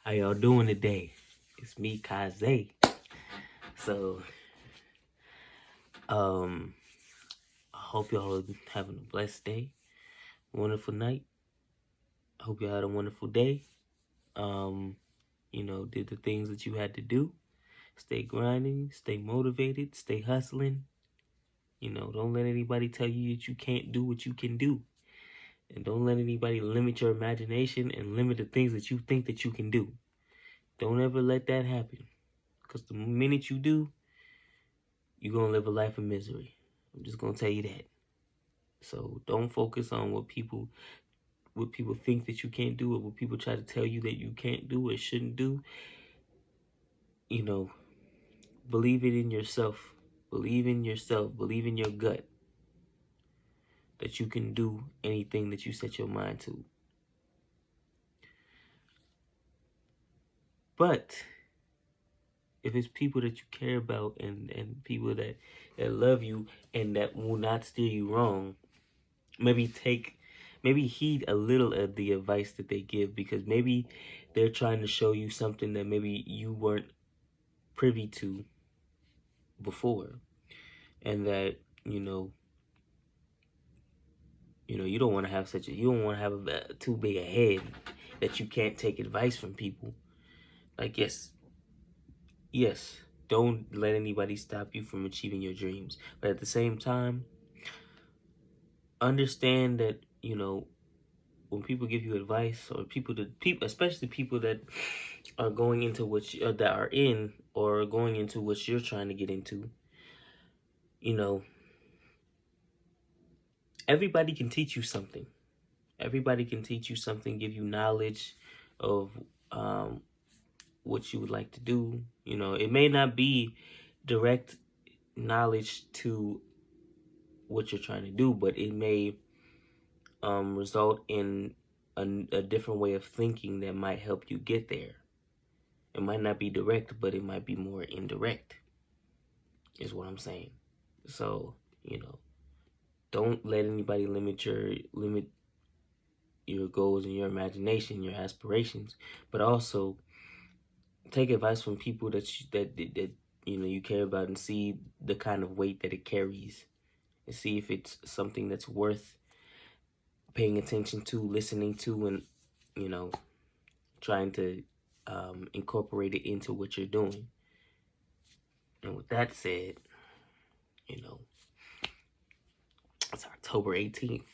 How y'all doing today? It's me, Kaze. So, um, I hope y'all are having a blessed day, wonderful night. I hope y'all had a wonderful day. Um, did the things that you had to do. Stay grinding, stay motivated, stay hustling. Don't let anybody tell you that you can't do what you can do. And don't let anybody limit your imagination and limit the things that you think that you can do. Don't ever let that happen. Because the minute you do, you're going to live a life of misery. I'm just going to tell you that. So don't focus on what people think that you can't do, or what people try to tell you that you can't do or shouldn't do. Believe it in yourself. Believe in yourself. Believe in your gut that you can do anything that you set your mind to. But if it's people that you care about and people that love you and that will not steer you wrong, maybe heed a little of the advice that they give, because maybe they're trying to show you something that maybe you weren't privy to before, and that you don't want to have too big a head that you can't take advice from people. Like, yes, don't let anybody stop you from achieving your dreams, but at the same time, understand that when people give you advice, or especially people that are going into that are in or going into what you're trying to get into, everybody can teach you something. Everybody can teach you something, give you knowledge of what you would like to do. It may not be direct knowledge to what you're trying to do, but it may result in a different way of thinking that might help you get there. It might not be direct, but it might be more indirect, is what I'm saying. So, don't let anybody limit your goals and your imagination, your aspirations, but also take advice from people that you care about, and see the kind of weight that it carries, and see if it's something that's worth paying attention to, listening to, and trying to incorporate it into what you're doing. And with that said, it's October 18th.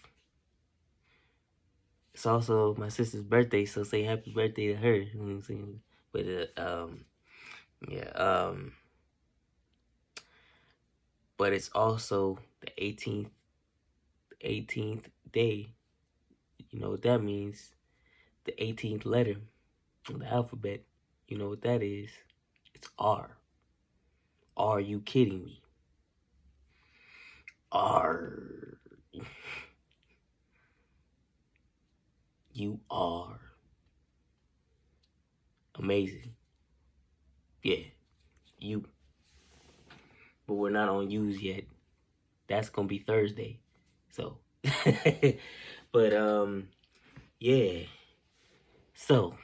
It's also my sister's birthday, so say happy birthday to her. You know what I'm saying? But yeah, but it's also the 18th day. You know what that means? The 18th letter of the alphabet. You know what that is? It's R. Are you kidding me? R. You are amazing. Yeah, you. But we're not on U's yet. That's gonna be Thursday. So, but yeah. So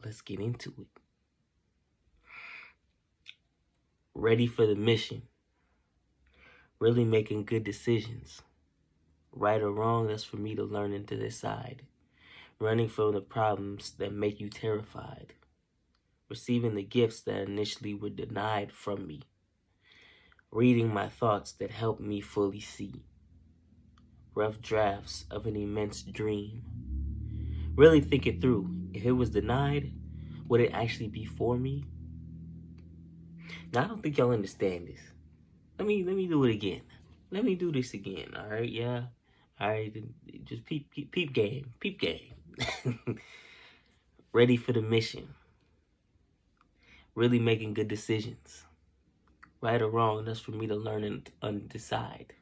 let's get into it. Ready for the mission. Really making good decisions. Right or wrong, that's for me to learn and to decide. Running from the problems that make you terrified. Receiving the gifts that initially were denied from me. Reading my thoughts that help me fully see. Rough drafts of an immense dream. Really think it through. If it was denied, would it actually be for me? Now, I don't think y'all understand this. Let me do it again. Let me do this again. All right, yeah. All right, just peep game, peep game. Ready for the mission. Really making good decisions. Right or wrong, that's for me to learn and decide.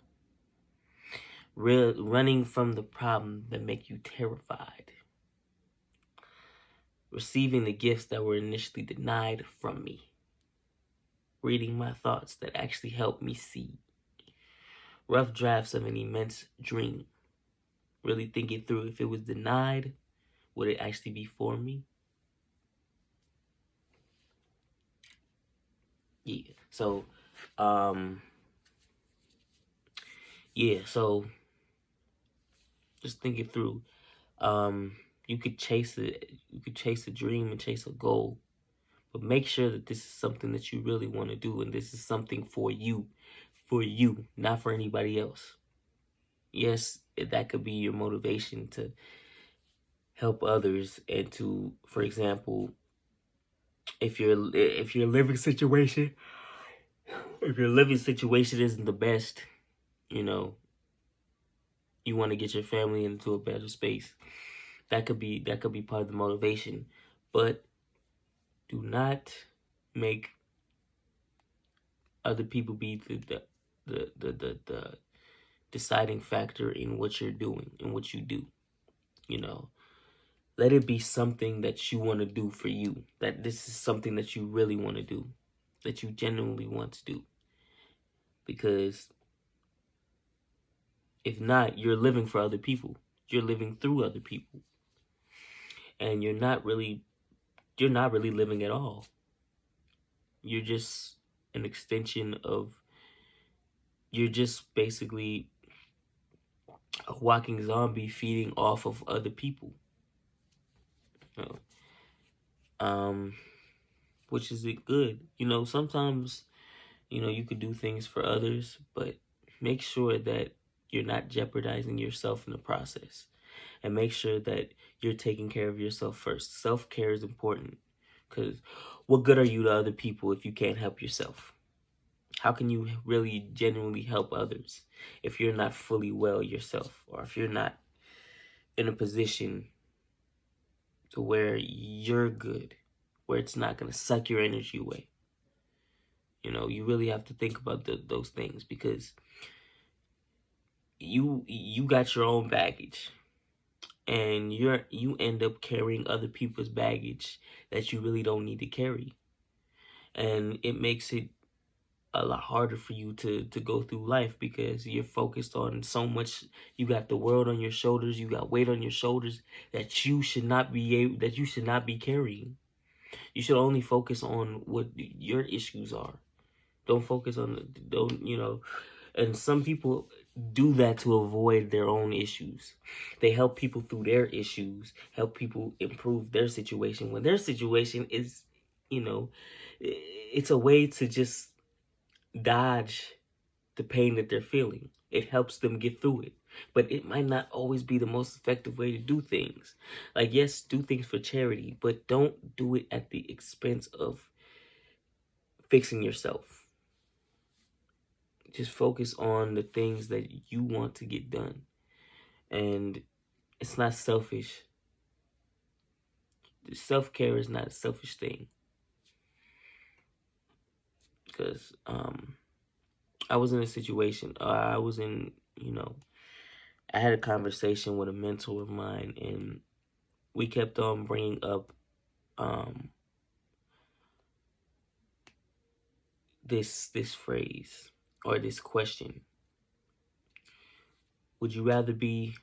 Running from the problem that make you terrified. Receiving the gifts that were initially denied from me. Reading my thoughts that actually help me see. Rough drafts of an immense dream. Really think it through. If it was denied, would it actually be for me? Yeah. So, um, yeah. So just think it through. Um, you could chase it. You could chase a dream and chase a goal, but make sure that this is something that you really want to do, and this is something for you, not for anybody else. Yes, that could be your motivation to help others and to, for example, if your living situation, if your living situation isn't the best, you know, you want to get your family into a better space. That could be part of the motivation, but do not make other people be the deciding factor in what you're doing and what you do. You know, let it be something that you want to do for you. That this is something that you really want to do, that you genuinely want to do. Because if not, you're living for other people. You're living through other people, and you're not really living at all. You're just an extension of. You're just basically a walking zombie feeding off of other people. You know? Which is it good? Sometimes you could do things for others, but make sure that you're not jeopardizing yourself in the process. And make sure that you're taking care of yourself first. Self-care is important, because what good are you to other people if you can't help yourself? How can you really genuinely help others if you're not fully well yourself, or if you're not in a position to where you're good, where it's not going to suck your energy away? You really have to think about those things, because you got your own baggage, and you end up carrying other people's baggage that you really don't need to carry, and it makes it a lot harder for you to go through life, because you're focused on so much. You got the world on your shoulders, you got weight on your shoulders that you should not be carrying. You should only focus on what your issues are. Don't focus on don't and some people do that to avoid their own issues. They help people through their issues, help people improve their situation when their situation is, it's a way to just dodge the pain that they're feeling. It helps them get through it. But it might not always be the most effective way to do things. Like, yes, do things for charity, but don't do it at the expense of fixing yourself. Just focus on the things that you want to get done. And it's not selfish. Self-care is not a selfish thing. Because I was in a situation, I had a conversation with a mentor of mine, and we kept on bringing up this phrase, or this question. Would you rather be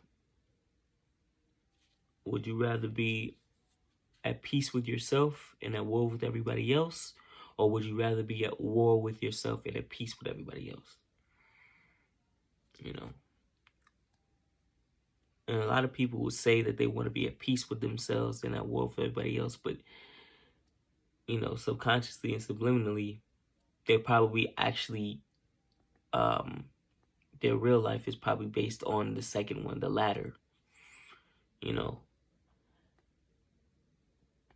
at peace with yourself and at war with everybody else, or would you rather be at war with yourself and at peace with everybody else? And a lot of people would say that they want to be at peace with themselves and at war with everybody else, but subconsciously and subliminally, they're probably actually their real life is probably based on the second one, the latter.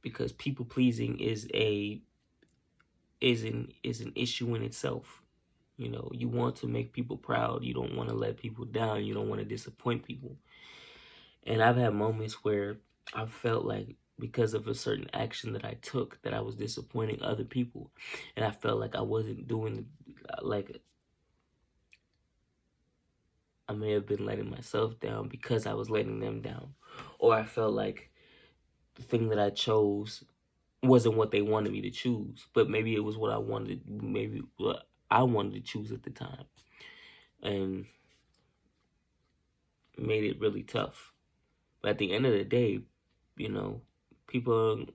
Because people pleasing is an issue in itself. You want to make people proud. You don't want to let people down. You don't want to disappoint people. And I've had moments where I felt like, because of a certain action that I took, that I was disappointing other people. And I felt like I wasn't doing, like, I may have been letting myself down because I was letting them down. Or I felt like the thing that I chose wasn't what they wanted me to choose, but maybe it was what I wanted, maybe what I wanted to choose at the time, and made it really tough. But at the end of the day, people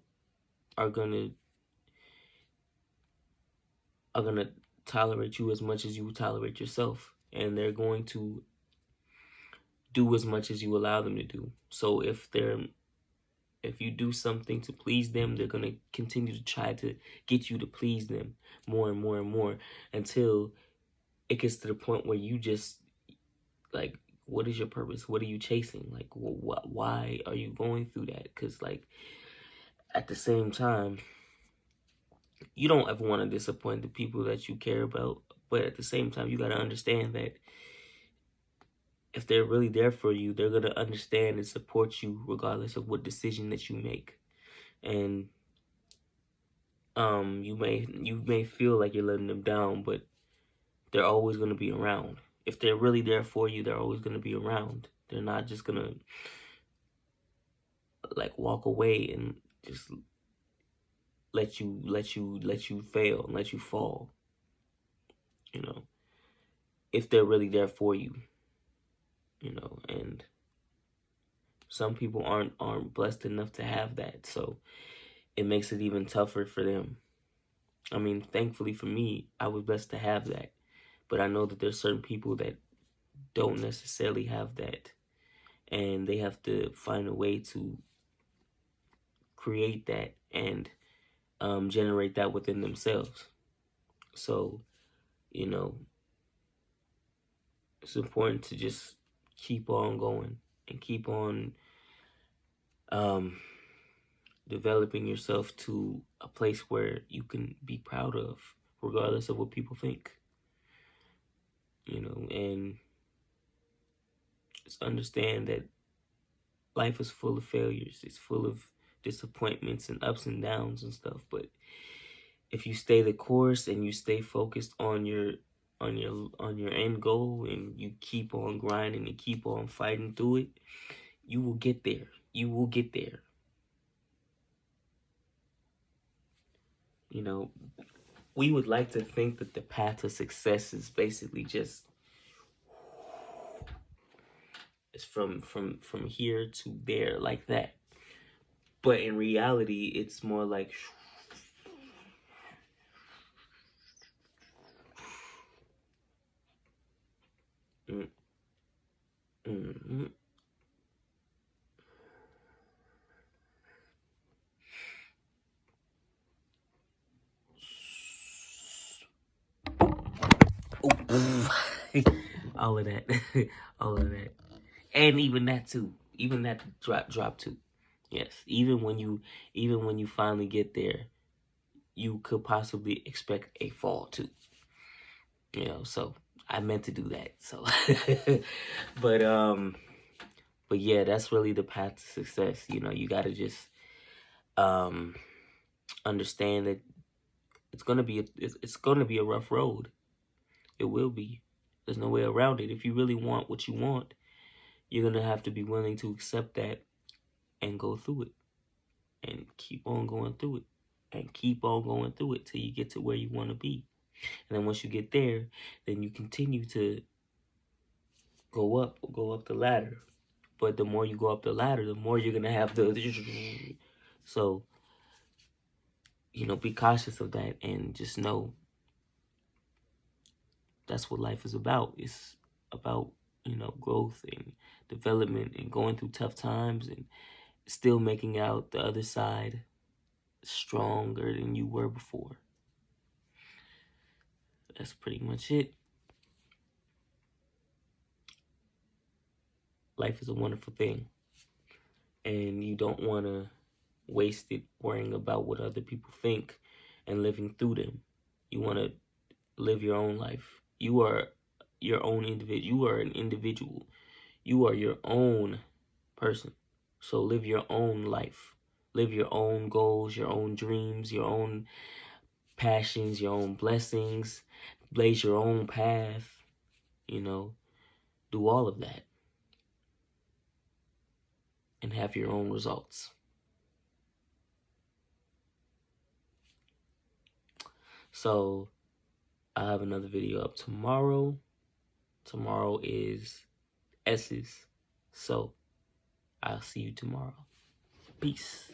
are gonna are going to tolerate you as much as you tolerate yourself. And they're going to do as much as you allow them to do. So if you do something to please them, they're going to continue to try to get you to please them more and more and more until it gets to the point where you just, like, what is your purpose? What are you chasing? Like, why are you going through that? Because, like, at the same time, you don't ever want to disappoint the people that you care about. But at the same time, you got to understand that if they're really there for you, they're going to understand and support you regardless of what decision that you make. And you may feel like you're letting them down, but they're always going to be around. If they're really there for you, they're always going to be around. They're not just going to, like, walk away and just let you fail and let you fall. You know, if they're really there for you, you know, and some people aren't blessed enough to have that, so it makes it even tougher for them. I mean, thankfully for me, I was blessed to have that, but I know that there's certain people that don't necessarily have that, and they have to find a way to create that and generate that within themselves. So, you know, it's important to just keep on going and keep on developing yourself to a place where you can be proud of, regardless of what people think. You know, and just understand that life is full of failures. It's full of disappointments and ups and downs and stuff. But if you stay the course and you stay focused on your end goal and you keep on grinding and keep on fighting through it, you will get there. You will get there. You know, we would like to think that the path to success is basically just it's from here to there, like that. But in reality, it's more like all of that, all of that, and even that too, even that drop too. Yes, even when you finally get there, you could possibly expect a fall too. You know, so I meant to do that. So, but yeah, that's really the path to success. You know, you gotta just understand that it's gonna be a rough road. It will be. There's no way around it. If you really want what you want, you're gonna have to be willing to accept that and go through it and keep on going through it and keep on going through it till you get to where you want to be. And then once you get there, then you continue to go up the ladder. But the more you go up the ladder, the more you're gonna have the so, you know, be cautious of that and just know that's what life is about. It's about, you know, growth and development and going through tough times and still making out the other side stronger than you were before. That's pretty much it. Life is a wonderful thing, and you don't want to waste it worrying about what other people think and living through them. You want to live your own life. You are your own individual. You are an individual. You are your own person. So live your own life. Live your own goals, your own dreams, your own passions, your own blessings. Blaze your own path. You know, do all of that and have your own results. So I'll have another video up tomorrow. Tomorrow is S's. So I'll see you tomorrow. Peace.